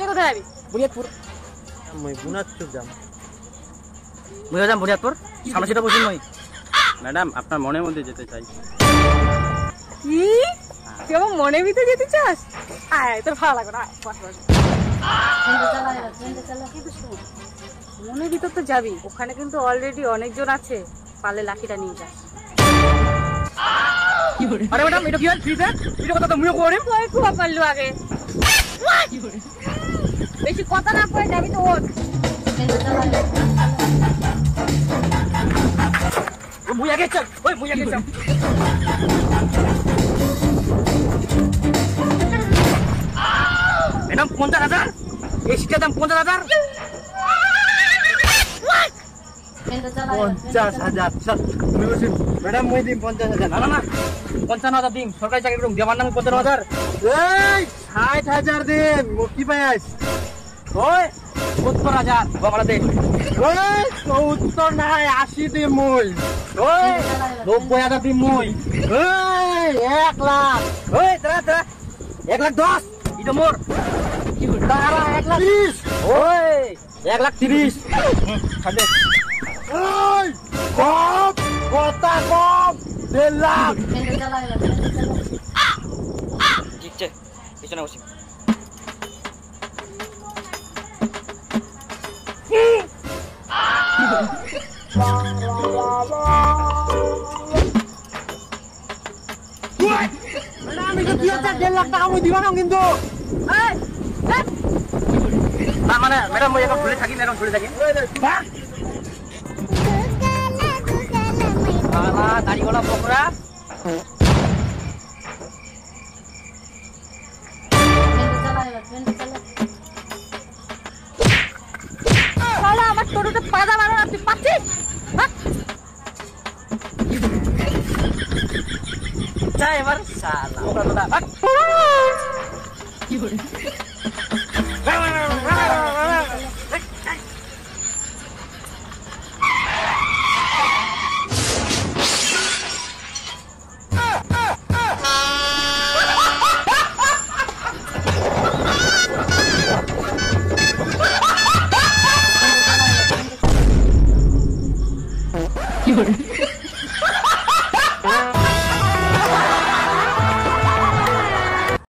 কোথায় যাবি? বুনিয়াদপুর। বুনিয়াদপুর যাম। বুনিয়াদপুর সামনে সেটা বসুন নয় ম্যাডাম, আপনার মনের মধ্যে যেতে চাই। কি তুই আমার মনের ভিতরে যেতে চাস? আয়, তোর ভালো লাগবে না, মনের ভিতর তো যাবি, ওখানে কিন্তু অলরেডি অনেকজন আছে, পারলে লাঠিটা নিয়ে যাস। আরে ম্যাডাম, এটা কি হয়? ফ্রিতে এটা কথা তো মুই করে তুই খুব পারলু আগে, বেশি কথা না কয়ে যাবি তো ওর। মুই আগে চল, ওই মুই আগে চল। ম্যাডাম 50,000, এই সিটের দাম 50,000। 50,000 ম্যাডাম, মুই দিম 50,000। না না না, 55,000 দিম, সরকারি চাকরি করুম, দেওয়ার নামে 15,000। এই 60,000 দিন, কি পাইস? ওই 70,000 বাবা দে। ওই 70 নাই, 80 দিম মুই। ওই 90,000 দিম মুই। ওই 1 লাখ। ওই দাঁড়া 1,10,000 এটা মোর। দাঁড়া 1,30,000। ওই 1,30,000। ছাড়ে। ওই কম, কথা কম, 1.5 লাখ। জিতছে, পিছনে বসি। আমি তো 1.5 লাখ টাকা দিব না কিন্তু। না মানে ম্যাডাম, মই এখন ভুলে থাকি, এখন ভুলে থাকি। গাড়ি গলা পকড়া। আমার টোটোতে পাদা মারা, তুই পাচ্ছিস? এবার শালা